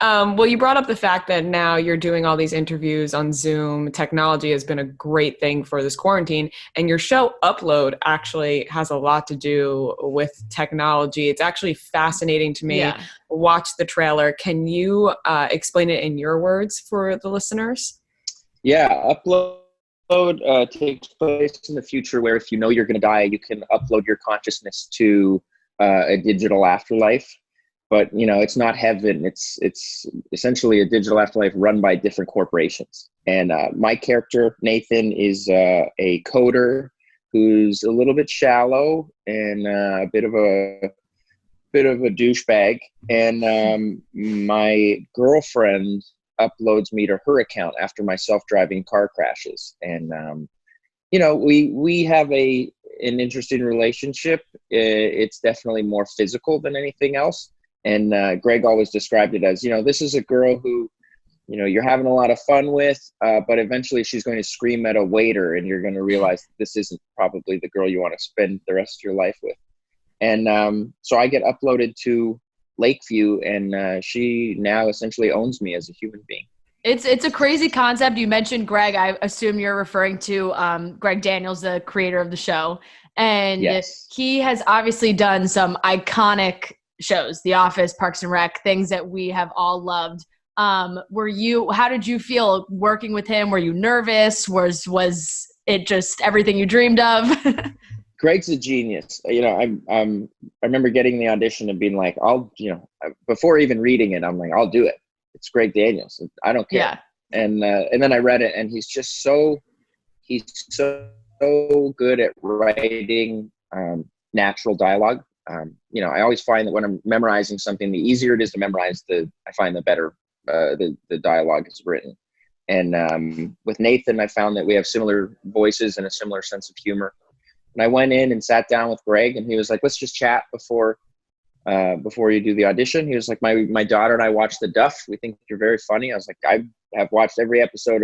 Well, you brought up the fact that now you're doing all these interviews on Zoom. Technology has been a great thing for this quarantine, and your show Upload actually has a lot to do with technology. It's actually fascinating to me. Yeah. Watch the trailer. Can you explain it in your words for the listeners? Yeah, Upload takes place in the future where if you know you're going to die, you can upload your consciousness to a digital afterlife. But it's not heaven. It's essentially a digital afterlife run by different corporations. And my character Nathan is a coder who's a little bit shallow and a bit of a douchebag. And my girlfriend uploads me to her account after my self-driving car crashes. And we have an interesting relationship. It's definitely more physical than anything else. And Greg always described it as, this is a girl who, you're having a lot of fun with, but eventually she's going to scream at a waiter and you're going to realize this isn't probably the girl you want to spend the rest of your life with. And so I get uploaded to Lakeview, and she now essentially owns me as a human being. It's a crazy concept. You mentioned Greg. I assume you're referring to Greg Daniels, the creator of the show. And yes. He has obviously done some iconic shows, The Office, Parks and Rec, things that we have all loved. How did you feel working with him? Were you nervous? Was it just everything you dreamed of? Greg's a genius. I remember getting the audition and being like, before even reading it, I'm like, I'll do it. It's Greg Daniels. I don't care. Yeah. And then I read it, and he's so good at writing natural dialogue. I always find that when I'm memorizing something, the easier it is to memorize, I find the better the dialogue is written. And with Nathan, I found that we have similar voices and a similar sense of humor. And I went in and sat down with Greg, and he was like, let's just chat before you do the audition. He was like, my daughter and I watched the Duff. We think you're very funny. I was like, I have watched every episode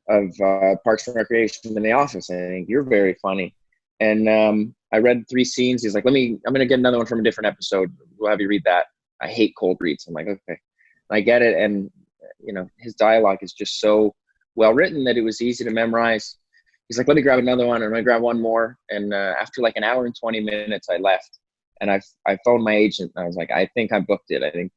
of Parks and Recreation and The Office, and I think you're very funny. And I read 3 scenes. He's like, I'm going to get another one from a different episode. We'll have you read that. I hate cold reads. I'm like, okay. And I get it. And, his dialogue is just so well written that it was easy to memorize. He's like, let me grab another one. And I'm going to grab one more. And after like an hour and 20 minutes, I left. And I phoned my agent. And I was like, I think I booked it. I think,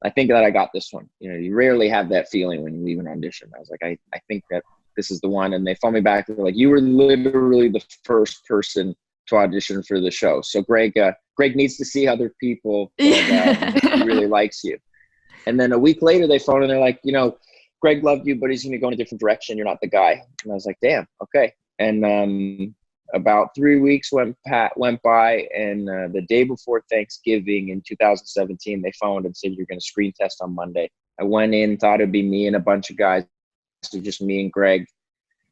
I think that I got this one. You rarely have that feeling when you leave an audition. I was like, I think that this is the one. And they phoned me back. They're like, you were literally the first person to audition for the show. So Greg needs to see other people. He really likes you. And then a week later, they phoned and they're like, Greg loved you, but he's going to go in a different direction. You're not the guy. And I was like, damn, okay. And about 3 weeks went by, and the day before Thanksgiving in 2017, they phoned and said, you're going to screen test on Monday. I went in, thought it'd be me and a bunch of guys, so just me and Greg.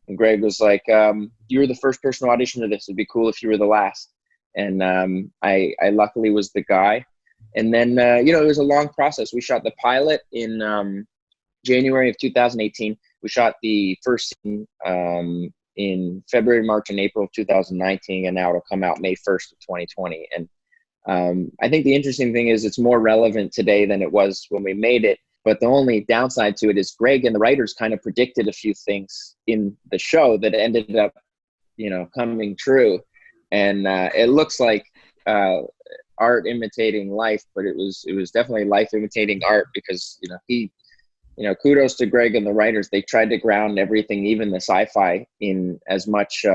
And Greg was like, you were the first person to audition to this. It'd be cool if you were the last. And I luckily was the guy. And then, it was a long process. We shot the pilot in January of 2018. We shot the first scene in February, March, and April of 2019, and now it'll come out May 1st of 2020. And I think the interesting thing is it's more relevant today than it was when we made it. But the only downside to it is Greg and the writers kind of predicted a few things in the show that ended up, coming true. And it looks like art imitating life, but it was definitely life imitating art, because kudos to Greg and the writers. They tried to ground everything, even the sci-fi, in as much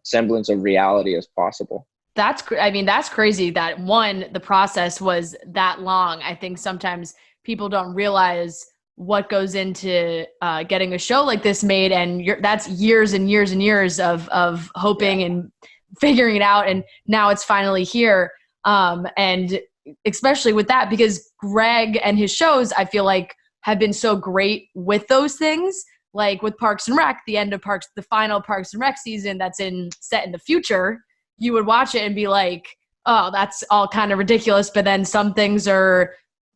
semblance of reality as possible. That's crazy that the process was that long. I think sometimes people don't realize what goes into getting a show like this made, and that's years and years and years of hoping and figuring it out, and now it's finally here. And especially with that, because Greg and his shows, I feel like, have been so great with those things. Like with Parks and Rec, the final Parks and Rec season that's set in the future, you would watch it and be like, oh, that's all kind of ridiculous. But then some things have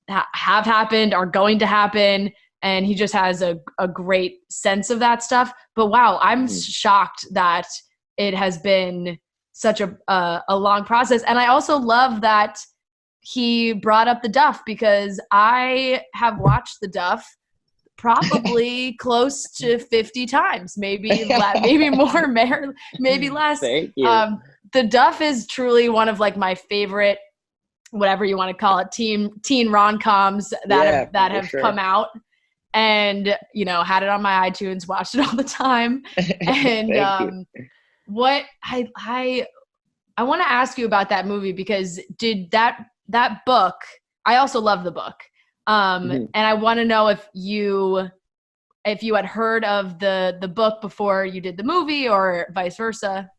happened, are going to happen. And he just has a great sense of that stuff. But wow, I'm shocked that it has been such a long process. And I also love that he brought up the Duff because I have watched the Duff probably close to 50 times, maybe maybe more, maybe less. Thank you. The Duff is truly one of like my favorite, whatever you want to call it, teen rom-coms that have sure. come out. And, you know, had it on my iTunes, watched it all the time. And what I want to ask you about that movie, because did that book, I also love the book. And I want to know if you had heard of the book before you did the movie or vice versa.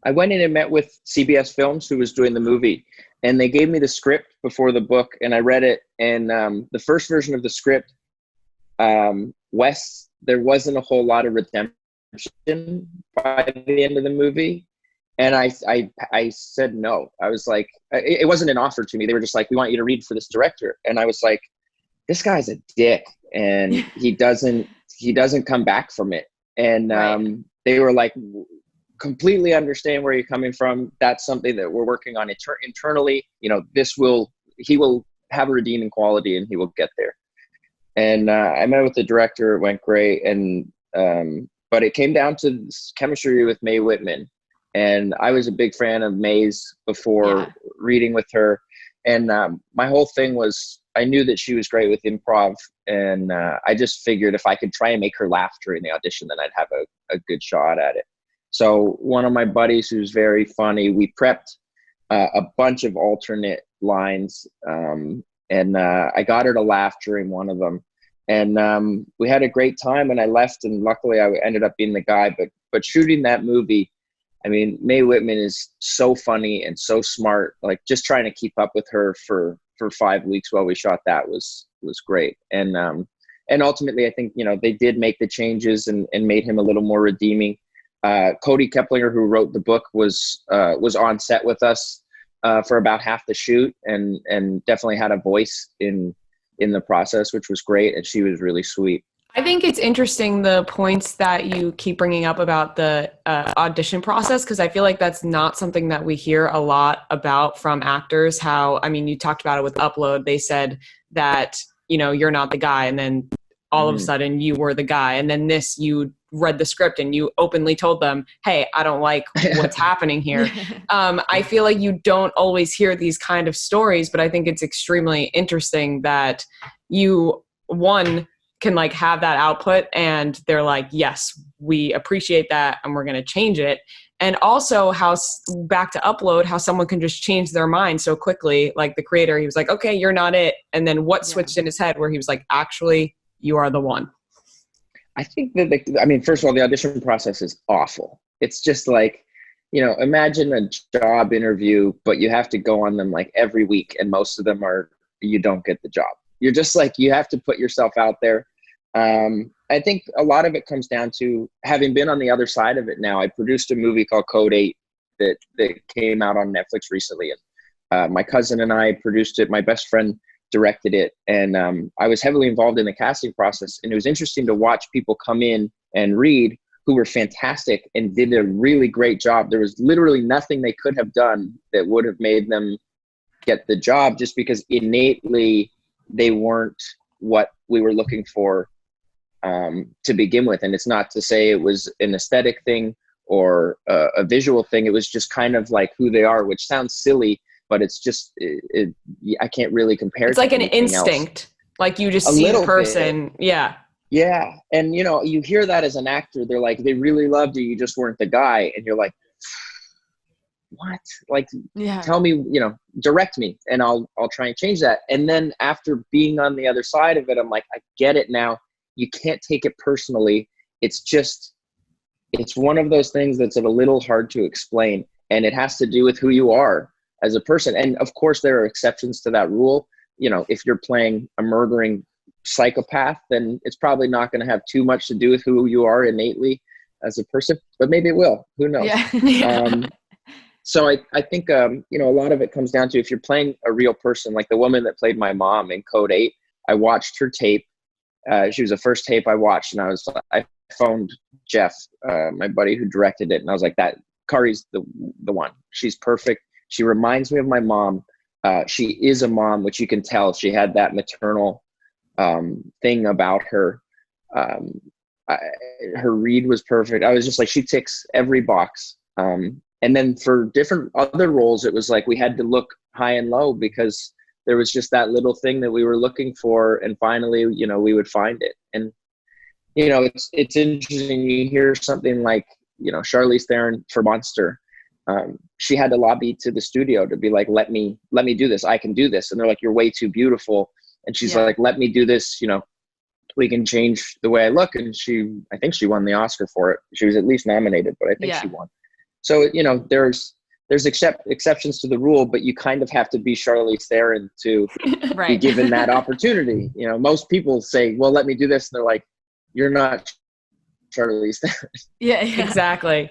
I went in and met with CBS Films, who was doing the movie, and they gave me the script before the book, and I read it. And the first version of the script, Wes, there wasn't a whole lot of redemption by the end of the movie. And I said no. I was like, it wasn't an offer to me. They were just like, we want you to read for this director. And I was like, this guy's a dick, and he doesn't come back from it. And they were like, completely understand where you're coming from. That's something that we're working on internally. You know, he will have a redeeming quality, and he will get there. And I met with the director. It went great. And but it came down to chemistry with Mae Whitman. And I was a big fan of Mae's before reading with her. And my whole thing was, I knew that she was great with improv. And I just figured if I could try and make her laugh during the audition, then I'd have a good shot at it. So one of my buddies who's very funny, we prepped a bunch of alternate lines. And I got her to laugh during one of them. And we had a great time, and I left, and luckily I ended up being the guy. But shooting that movie, I mean, Mae Whitman is so funny and so smart. Like, just trying to keep up with her for 5 weeks while we shot that was great. And ultimately, I think, you know, they did make the changes and made him a little more redeeming. Cody Keplinger, who wrote the book, was on set with us for about half the shoot, and definitely had a voice in the process, which was great. And she was really sweet. I think it's interesting, the points that you keep bringing up about the audition process, because I feel like that's not something that we hear a lot about from actors. How, I mean, you talked about it with Upload. They said that, you know, you're not the guy, and then all of a sudden you were the guy. And then this, you read the script and you openly told them, hey, I don't like what's happening here. I feel like you don't always hear these kind of stories, but I think it's extremely interesting that you, one, can like have that output and they're like, yes, we appreciate that and we're going to change it. And also how, back to Upload, how someone can just change their mind so quickly. Like the creator, he was like, okay, you're not it. And then what switched in his head where he was like, actually, you are the one. I think that, first of all, the audition process is awful. It's just like, you know, imagine a job interview, but you have to go on them like every week. And most of them are, you don't get the job. You're just like, you have to put yourself out there. I think a lot of it comes down to having been on the other side of it now. I produced a movie called Code 8 that came out on Netflix recently. And my cousin and I produced it. My best friend directed it. And I was heavily involved in the casting process. And it was interesting to watch people come in and read who were fantastic and did a really great job. There was literally nothing they could have done that would have made them get the job, just because innately they weren't what we were looking for to begin with. And it's not to say it was an aesthetic thing or a visual thing. It was just kind of like who they are, which sounds silly, but it's just, I can't really compare. It's like an instinct. Else. Like you just see a person. Bit. Yeah. Yeah. And, you know, you hear that as an actor, they're like, they really loved you. You just weren't the guy. And you're like, what? Like, tell me, you know, direct me and I'll try and change that. And then after being on the other side of it, I'm like, I get it now. You can't take it personally. It's just, it's one of those things that's a little hard to explain. And it has to do with who you are as a person. And of course there are exceptions to that rule. You know, if you're playing a murdering psychopath, then it's probably not going to have too much to do with who you are innately as a person, but maybe it will, who knows? Yeah. So I think, you know, a lot of it comes down to if you're playing a real person, like the woman that played my mom in Code 8, I watched her tape. She was the first tape I watched, and I phoned Jeff, my buddy who directed it. And I was like, that Kari's the one. She's perfect. She reminds me of my mom. She is a mom, which you can tell. She had that maternal thing about her. Her read was perfect. I was just like, she ticks every box. And then for different other roles, it was like we had to look high and low because there was just that little thing that we were looking for, and finally, you know, we would find it. And you know, it's interesting. You hear something like, you know, Charlize Theron for Monster. She had to lobby to the studio to be like, let me do this. I can do this. And they're like, you're way too beautiful. And she's like, let me do this. You know, we can change the way I look. And I think she won the Oscar for it. She was at least nominated, but I think she won. So, you know, there's exceptions to the rule, but you kind of have to be Charlize Theron to be given that opportunity. You know, most people say, well, let me do this. And they're like, you're not Charlize Theron. Yeah, exactly.